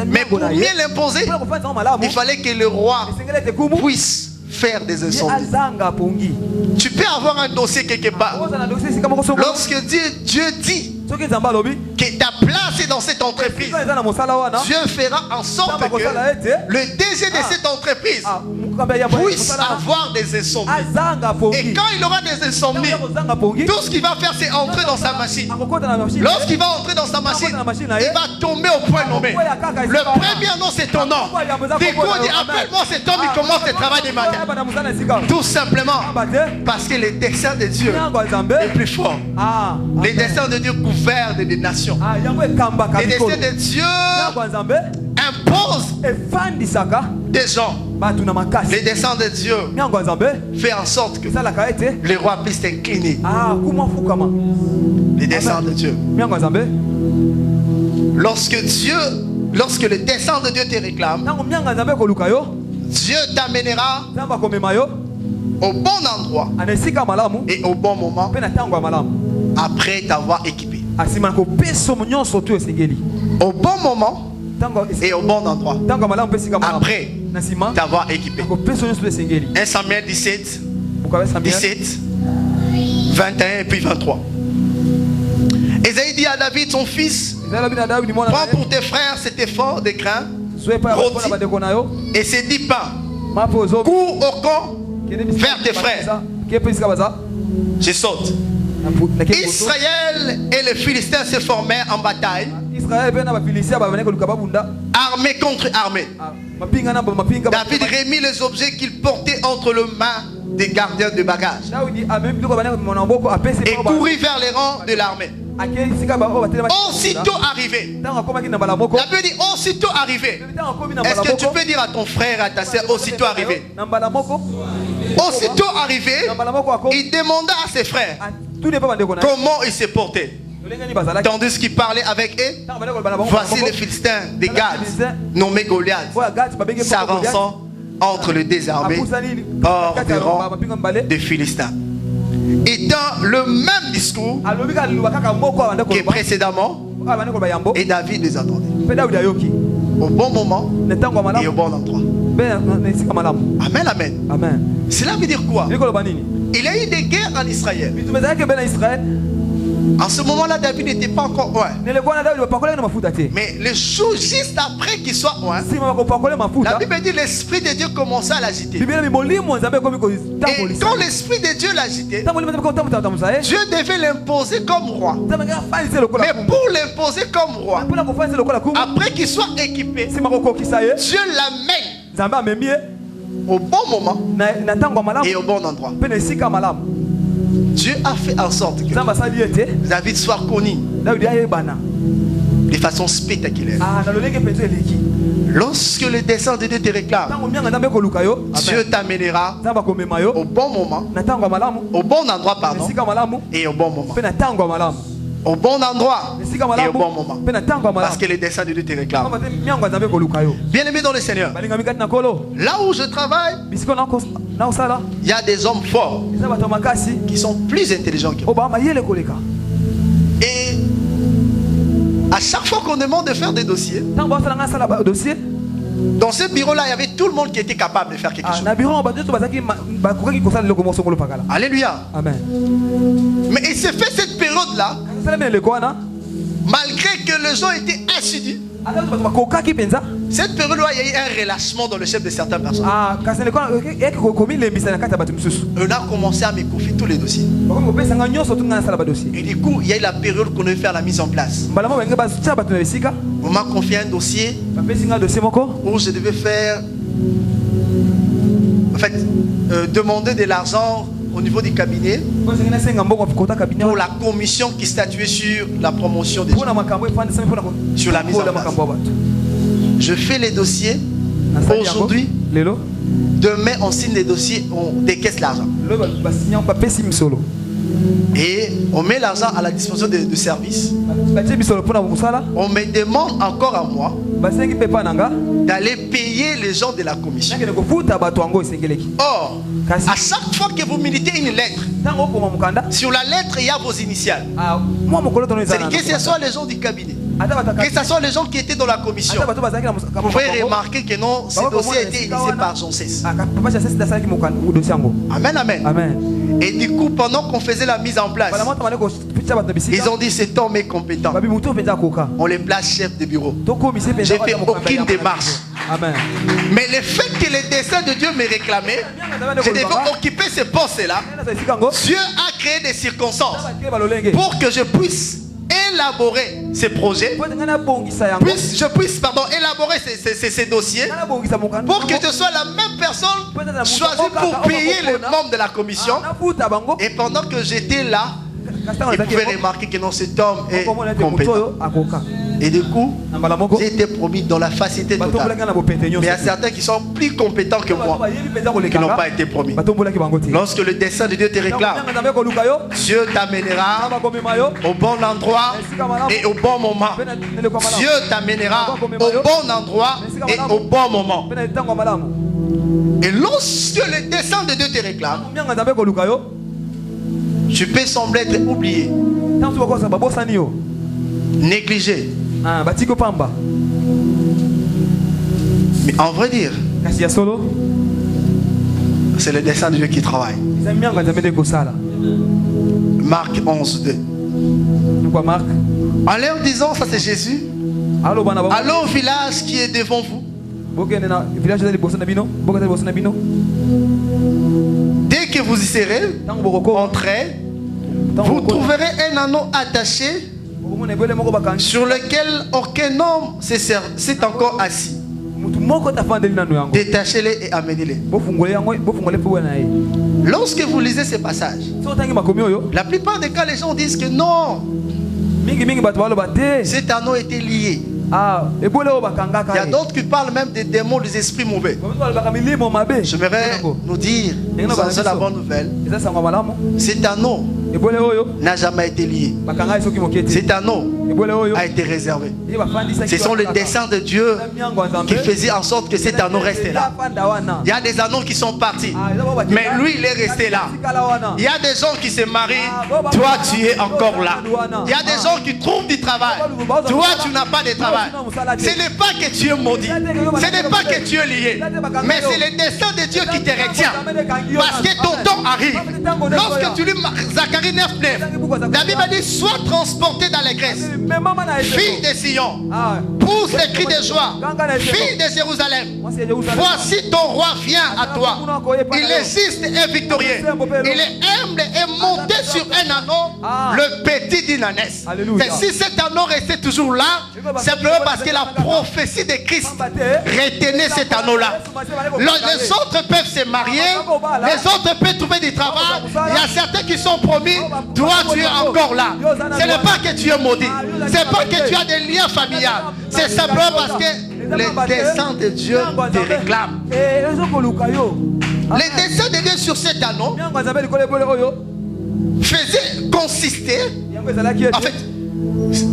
mais pour mieux l'imposer, il fallait que le roi puisse faire des insomnies. Tu peux avoir un dossier quelque part. Lorsque Dieu dit que ta place est dans cette entreprise, Dieu fera en sorte que le DG de cette entreprise puisse avoir des insomnies. Et quand il aura des insomnies, tout ce qu'il va faire, c'est entrer dans sa machine. Lorsqu'il va entrer dans sa machine, il va tomber au point nommé. Le premier nom, c'est ton nom. Du coup, il dit, appelle-moi cet homme, il commence le travail du matin. Tout simplement parce que les desseins de Dieu est plus fort. Les desseins de Dieu gouvernent des nations. Les desseins de Dieu imposent des gens. Les desseins de Dieu fait en sorte que le roi puisse s'incliner. Les desseins de Dieu. Lorsque le dessein de Dieu te réclame, Dieu t'amènera au bon endroit et au bon moment après t'avoir équipé. Au bon moment et au bon endroit après t'avoir équipé. 1 Samuel 17, 21 et puis 23. Esaïe dit à David son fils, prends pour tes frères cet effort de grains et ces 10 pains, cours au camp vers tes frères. Je saute. Israël et les Philistins se formèrent en bataille, armée contre armée. David remit les objets qu'il portait entre les mains des gardiens de bagages et courut vers les rangs de l'armée. Aussitôt arrivé, la Bible dit aussitôt arrivé. Est-ce que tu peux dire à ton frère, à ta soeur, aussitôt arrivé? Aussitôt arrivé, il demanda à ses frères comment ils se portaient. Tandis qu'il parlait avec eux, voici les Philistins des Gad, nommés Goliath, s'avançant entre les deux armées hors des rangs des Philistins. Et dans le même discours que précédemment, et David les attendait au bon moment et au bon endroit. Amen, amen. Cela veut dire quoi? Il y a eu des guerres en Israël. En ce moment-là, David n'était pas encore loin. Mais le jour juste après qu'il soit loin, la Bible dit l'Esprit de Dieu commençait à l'agiter. Et quand l'Esprit de Dieu l'agitait, Dieu devait l'imposer comme roi. Mais pour l'imposer comme roi, après qu'il soit équipé, Dieu l'amène au bon moment et au bon endroit. Dieu a fait en sorte que David soit connu de façon spectaculaire. Lorsque le dessein de Dieu te réclame, Dieu t'amènera au bon moment, au bon endroit, pardon, et au bon moment. Au bon endroit et au bon moment. Parce que les desseins de Dieu te réclament. Bien aimé dans le Seigneur, là où je travaille, il y a des hommes forts qui sont plus intelligents que moi. Et à chaque fois qu'on demande de faire des dossiers, dans ce bureau-là, il y avait tout le monde qui était capable de faire quelque chose. Alléluia. Amen. Mais il s'est fait cette période-là, malgré que les gens étaient assidus, Cette période-là, il y a eu un relâchement dans le chef de certaines personnes. On a commencé à me confier tous les dossiers. Et du coup, il y a eu la période qu'on devait faire la mise en place. On m'a confié un dossier où je devais faire, en fait, demander de l'argent au niveau du cabinet pour la commission qui statuait sur la promotion des gens, sur la mise en place. Je fais les dossiers aujourd'hui. Demain, on signe les dossiers, on décaisse l'argent. Et on met l'argent à la disposition de services. On me demande encore à moi d'aller payer les gens de la commission. Or, à chaque fois que vous militez une lettre, sur la lettre il y a vos initiales. C'est-à-dire que ce soit les gens du cabinet, que ce soit les gens qui étaient dans la commission, vous pouvez remarquer que non, ce dossier a été initié par Jean Cesse. Amen, amen. Et du coup, pendant qu'on faisait la mise en place, ils ont dit cet homme est compétent. On les place chef de bureau. J'ai fait aucune démarche. Amen. Mais le fait que le dessein de Dieu me réclamait, je devais occuper ce poste-là. Dieu a créé des circonstances pour que je puisse élaborer ces projets, je puisse élaborer ces dossiers, pour que je sois la même personne choisie pour payer les membres de la commission. Et pendant que j'étais là, il pouvait remarquer que non, cet homme est compétent. Et du coup, j'ai été promis dans la facilité totale. Mais il y a certains qui sont plus compétents que moi, qui n'ont pas été promis. Lorsque le dessein de Dieu te réclame, Dieu t'amènera au bon endroit et au bon moment. Dieu t'amènera au bon endroit et au bon moment. Et lorsque le dessein de Dieu te réclame, tu peux sembler être oublié, négligé. Mais en vrai dire, c'est le dessein de Dieu qui travaille. Marc 11, 2. En leur disant, ça c'est Jésus, allons au village qui est devant vous. Dès que vous y serez, entrez, vous trouverez un anneau attaché sur lequel aucun homme s'est encore assis. Détachez-les et amenez-les. Lorsque vous lisez ces passages, la plupart des cas, les gens disent que non, cet anneau était lié. Il y a d'autres qui parlent même des démons, des esprits mauvais. J'aimerais nous dire, nous avons la bonne nouvelle. Cet anneau n'a jamais été lié. Cet anneau a été réservé. Ce sont les desseins de Dieu qui faisaient en sorte que cet anneau restait là. Il y a des anneaux qui sont partis, mais lui il est resté là. Il y a des gens qui se marient, toi tu es encore là. Il y a des gens qui trouvent du travail, toi tu n'as pas de travail. Ce n'est pas que tu es maudit, ce n'est pas que tu es lié, mais c'est le dessein de Dieu qui te retient. Parce que ton temps arrive. Lorsque tu lis Zacharie 9:9, la Bible dit: sois transporté dans les graisses, fille de Sion, pousse les cris de joie, fille de Jérusalem. Voici ton roi vient à toi. Il existe et victorieux. Il est humble et monté sur un anneau, le petit d'une ânesse. Et si cet anneau restait toujours là, simplement parce que la prophétie de Christ retenait cet anneau-là. Les autres peuvent se marier, les autres peuvent trouver du travail. Il y a certains qui sont promis, toi tu es encore là. Ce n'est pas que tu es maudit, c'est pas que tu as des liens familiaux, c'est simplement parce que les desseins de Dieu te réclament. Les desseins de Dieu sur cet anneau faisaient consister, en fait,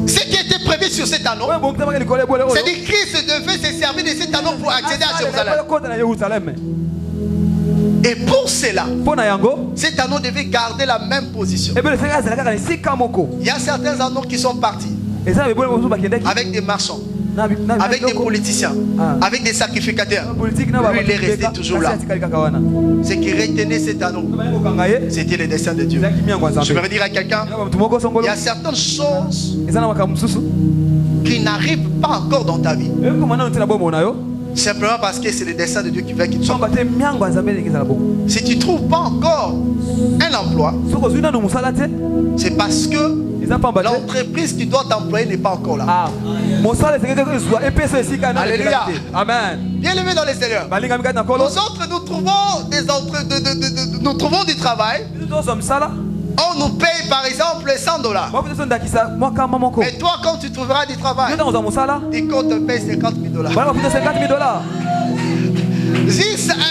ce qui était prévu sur cet anneau, c'est-à-dire que Christ devait se servir de cet anneau pour accéder à Jérusalem. Et pour cela, cet anneau devait garder la même position. Il y a certains anneaux qui sont partis avec des marchands, avec des politiciens, avec des sacrificateurs. Lui, il est resté toujours là. Ce qui retenait cet anneau, c'était le dessein de Dieu. Je vais dire à quelqu'un, il y a certaines choses qui n'arrive pas encore dans ta vie. Simplement parce que c'est le dessein de Dieu qui veut qu'il soit. Si tu ne trouves pas encore un emploi, c'est parce que l'entreprise qui doit t'employer n'est pas encore là. Alléluia. Amen. Bien aimé dans les Seigneurs. Nous autres, nous trouvons du travail. On nous paye par exemple $100. Et toi, quand tu trouveras du travail, dis qu'on te paye $50 000.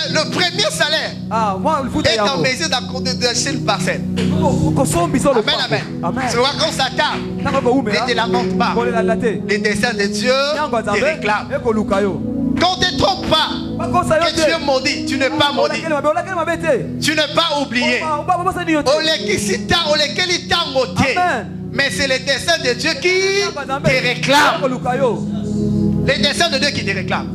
Le premier salaire est en mesure d'acheter une parcelle. Amen, amen. C'est pourquoi quand Satan ne te lamente pas, les desseins de Dieu te réclament. Quand tu ne te trompes pas, que tu es maudit, tu n'es pas maudit. Tu n'es pas oublié. Mais c'est les desseins de Dieu qui te réclament. Les desseins de Dieu qui te réclament.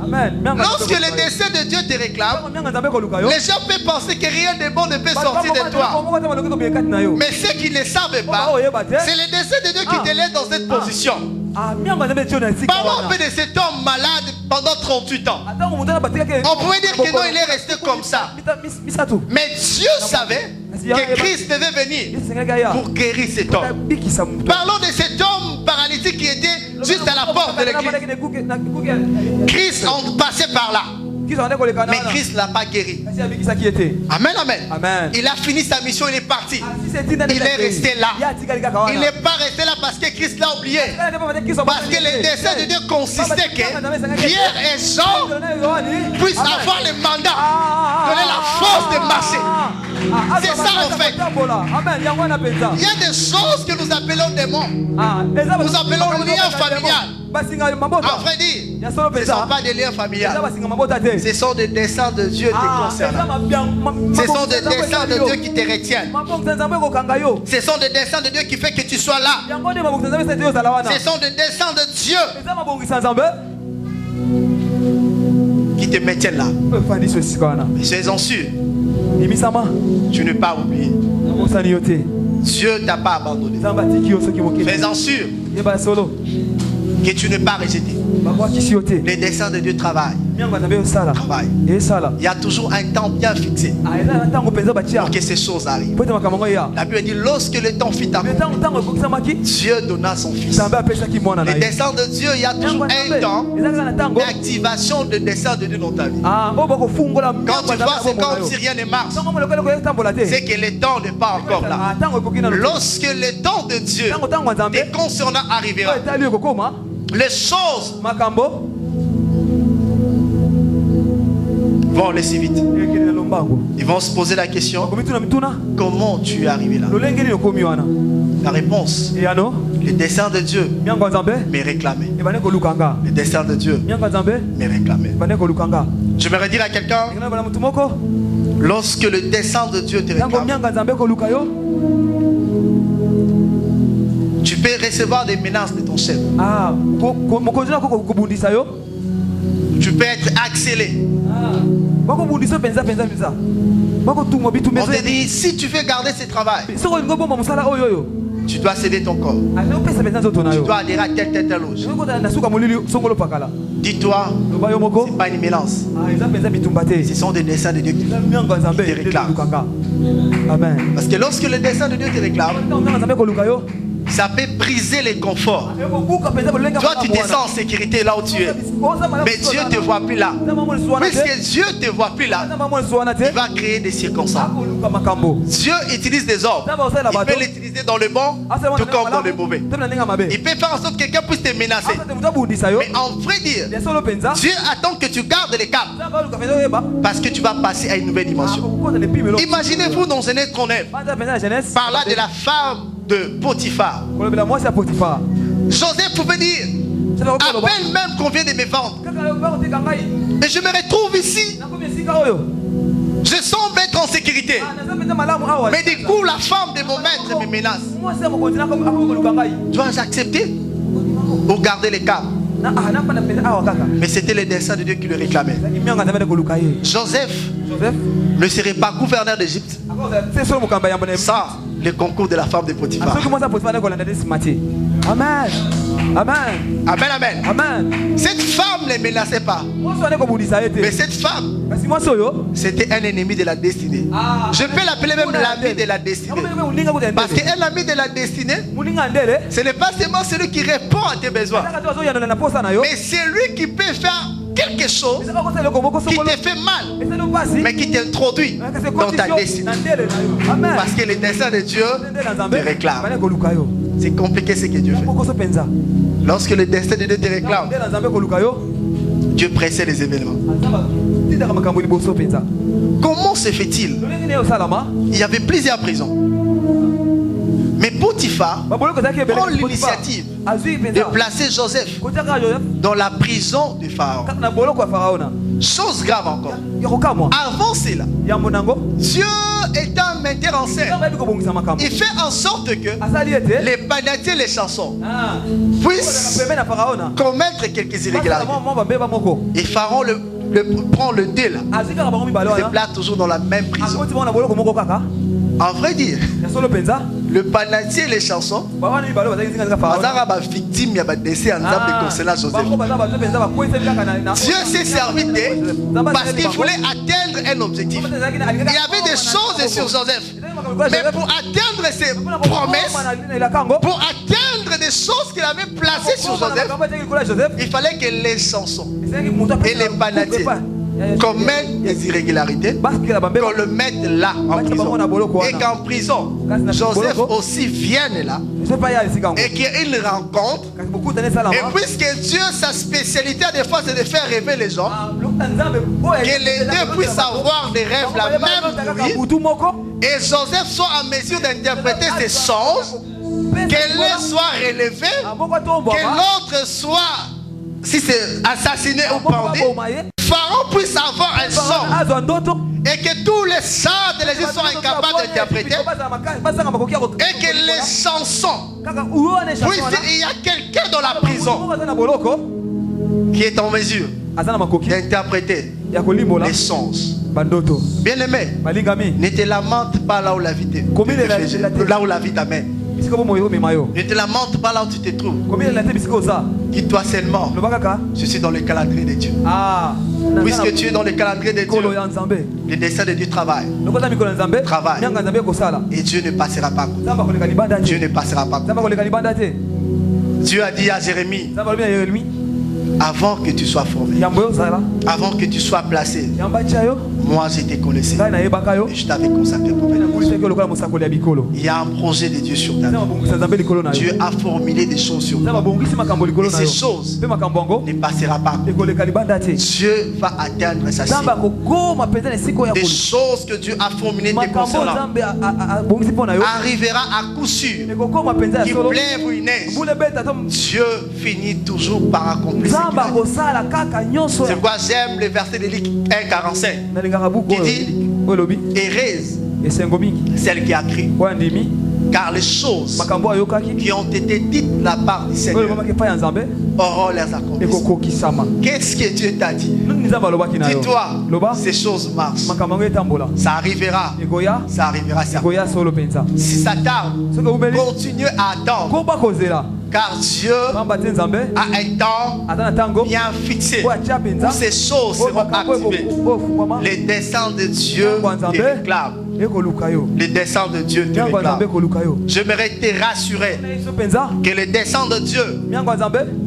Lorsque les desseins de Dieu te réclament, les gens peuvent penser que rien de bon ne peut sortir de toi. Mais ceux qui ne savent pas, c'est les desseins de Dieu qui te laissent dans cette position. Parlons un peu de cet homme malade pendant 38 ans. On pouvait dire que non, il est resté comme ça. Mais Dieu savait que Christ devait venir pour guérir cet homme. Parlons de cet homme paralytique qui était juste à la porte de l'église. Christ en passait par là. Mais Christ ne l'a pas guéri. Amen, amen. Il a fini sa mission, il est parti. Il est resté là. Il n'est pas resté là parce que Christ l'a oublié. Parce que le dessein de Dieu consistait que Pierre et Jean puissent avoir le mandat, donner la force de marcher. C'est ça en fait. Il y a des choses que nous appelons démons. Nous appelons le lien familial. En vrai dire, ce ne sont pas des liens familiales. Ce sont des desseins de Dieu te concernant. Ce sont des desseins de Dieu qui te retiennent. Ce sont des desseins de Dieu qui fait que tu sois là. Ce sont des desseins de Dieu qui te maintiennent là. Mais sois-en sûr, tu n'es pas oublié. Dieu ne t'a pas abandonné. Fais-en sûr que tu n'es pas rejeté. Les desseins de Dieu travaillent. Il y a toujours un temps bien fixé pour que ces choses arrivent. La Bible dit lorsque le temps fut accompli, Dieu donna son fils. Les desseins de Dieu, il y a toujours un temps d'activation des desseins de Dieu dans ta vie. Quand tu vois, c'est comme si rien ne marche. C'est que le temps n'est pas encore là. Lorsque le temps de Dieu te concernant arrivera, les choses vont aller si vite. Ils vont se poser la question, comment tu es arrivé là? La réponse, les desseins de Dieu me réclamaient. Les desseins de Dieu me réclamaient. J'aimerais dire à quelqu'un, lorsque le dessein de Dieu te réclame, tu peux recevoir des menaces de ton chef. Tu peux être accéléré. On te dit, si tu veux garder ce travail, tu dois céder ton corps. Tu dois adhérer à telle loge. Dis-toi, ce n'est pas une menace. Ce sont des desseins de Dieu qui te réclament. Parce que lorsque le dessein de Dieu te réclame, ça peut briser les conforts. Toi, tu te sens en sécurité là où tu es. Mais Dieu ne te voit plus là. Puisque Dieu ne te voit plus là, il va créer des circonstances. Dieu utilise des hommes. Il peut l'utiliser dans le bon, tout comme dans le mauvais. Il peut faire en sorte que quelqu'un puisse te menacer. Mais en vrai dire, Dieu attend que tu gardes les caps. Parce que tu vas passer à une nouvelle dimension. Imaginez-vous dans Genèse 39, par là de la femme de Potiphar. Joseph pouvait dire, à peine même qu'on vient de me vendre, et je me retrouve ici, je semble être en sécurité, mais du coup la femme de mon maître me menace. Dois-je accepter ou garder les caps? Mais c'était le dessein de Dieu qui le réclamait. Joseph ne serait pas gouverneur d'Égypte sans le concours de la femme de Potiphar. Amen. Amen. Amen, amen. Amen. Cette femme ne menaçait pas. Mais cette femme, c'était un ennemi de la destinée. Je peux l'appeler même l'ami de la destinée. Parce qu'un ami de la destinée, ce n'est pas seulement celui qui répond à tes besoins, mais c'est lui qui peut faire quelque chose qui te fait mal, mais qui t'introduit dans ta destinée. Parce que le dessein de Dieu te réclame. C'est compliqué ce que Dieu fait. Lorsque le destin de Dieu te réclame, Dieu précède les événements. Comment se fait-il? Il y avait plusieurs prisons. Mais Potiphar prend l'initiative de placer Joseph dans la prison du Pharaon. Chose grave encore. Avant cela, Dieu étant un metteur en scène, il fait en sorte que les panatiers et les chansons puissent commettre quelques irrégularités. Et Pharaon prend le dé là. Il se place toujours dans la même prison. En vrai dire, le panatier et les chansons, victime de décès en concernant Joseph. Dieu s'est servi d'eux parce qu'il voulait atteindre un objectif. Il y avait des choses sur Joseph. Mais pour atteindre ses promesses, pour atteindre des choses qu'il avait placées sur Joseph, il fallait que les chansons et les panatiers commettent des irrégularités, qu'on le mette là en prison. Et qu'en prison, Joseph aussi vienne là et qu'il rencontre. Et puisque Dieu, sa spécialité des fois c'est de faire rêver les gens, que les deux puissent avoir des rêves la même nuit, et Joseph soit en mesure d'interpréter ses songes, que l'un soit relevé, que l'autre soit, si c'est assassiné ou pendu, Pharaon puisse avoir un son et que tous les chants de l'Égypte soient incapables d'interpréter et que les chansons puissent dire il y a quelqu'un dans la prison qui est en mesure d'interpréter les sens. Bien-aimé, ne te lamente pas là où la vie t'amène. Ne te lamente pas là où tu te trouves. Dis-toi seulement, je suis dans le calendrier de Dieu. Puisque tu es dans le calendrier de Dieu, le dessein de Dieu travaille. Et Dieu ne passera pas. Dieu ne passera pas. Dieu a dit à Jérémie, avant que tu sois formé, avant que tu sois placé, moi je te connaissais et je t'avais consacré pour venir. Il y a un projet de Dieu sur ta vie. Dieu a formulé des choses sur toi. Et ces choses ne passera pas. Dieu va atteindre sa cible. Des choses que Dieu a formulées te concernant arrivera à coup sûr. Qu'il pleuve ou il neige, Dieu finit toujours par accomplir. C'est pourquoi j'aime le verset de Luc 1,45 qui dit heureuse celle qui a crié, car les choses qui ont été dites de la part du Seigneur auront leurs accomplissements. Qu'est-ce que Dieu t'a dit? Dis-toi, ces choses marchent. Ça arrivera. Ça arrivera. Si ça tarde, continue à attendre. Car Dieu a un temps bien fixé où ces choses seront activées. Les desseins de Dieu te réclament. Les desseins de Dieu te réclament. J'aimerais te rassurer que les desseins de Dieu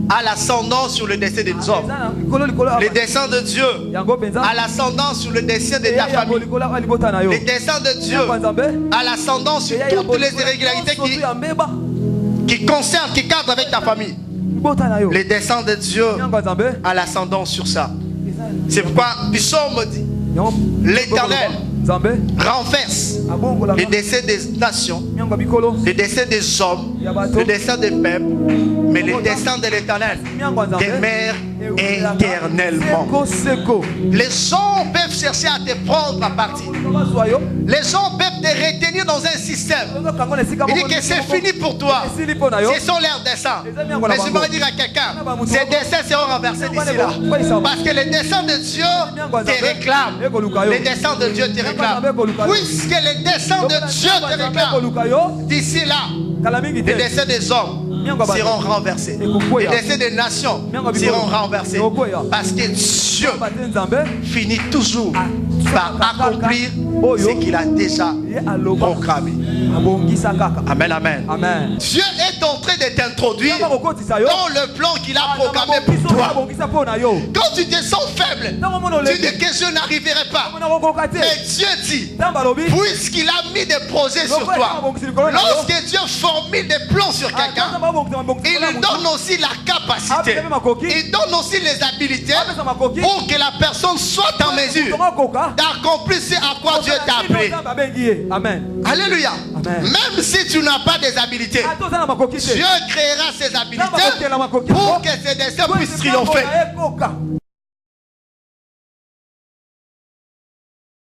a l'ascendant sur le destin des hommes. Les desseins de Dieu a l'ascendant sur le destin de ta famille. Les desseins de Dieu a l'ascendant sur toutes les irrégularités qui concernent, qui cadrent avec ta famille. Les desseins de Dieu a l'ascendant sur ça. C'est pourquoi le psaume dit l'Éternel renverse les décès des nations, les décès des hommes, les décès des peuples, mais les desseins de l'Éternel demeurent éternellement. Les gens peuvent chercher à te prendre à partie. Les gens peuvent te retenir dans un système. Il dit que c'est fini pour toi. Ce sont leurs desseins. Mais je voudrais dire à quelqu'un, ces desseins seront renversés d'ici là. Parce que les desseins de Dieu te réclament. Les desseins de Dieu te réclament. Puisque les desseins de Dieu te réclament, d'ici là, les desseins des hommes seront renversés. Les desseins des nations seront renversés. Parce que Dieu finit toujours par accomplir ce qu'il a déjà programmé. Amen, amen. Amen. Dieu est en train de t'introduire dans le plan qu'il a programmé pour toi. Quand tu te sens faible, tu dis que je n'arriverai pas. Mais Dieu dit, puisqu'il a mis des projets sur toi, lorsque Dieu formule des plans sur quelqu'un, il lui donne aussi la capacité, il donne aussi les habilités pour que la personne soit en mesure d'accomplir ce à quoi Dieu t'a appelé. Alléluia. Même si tu n'as pas des habilités, Dieu créera ses habilités pour que ses desseins puissent triompher.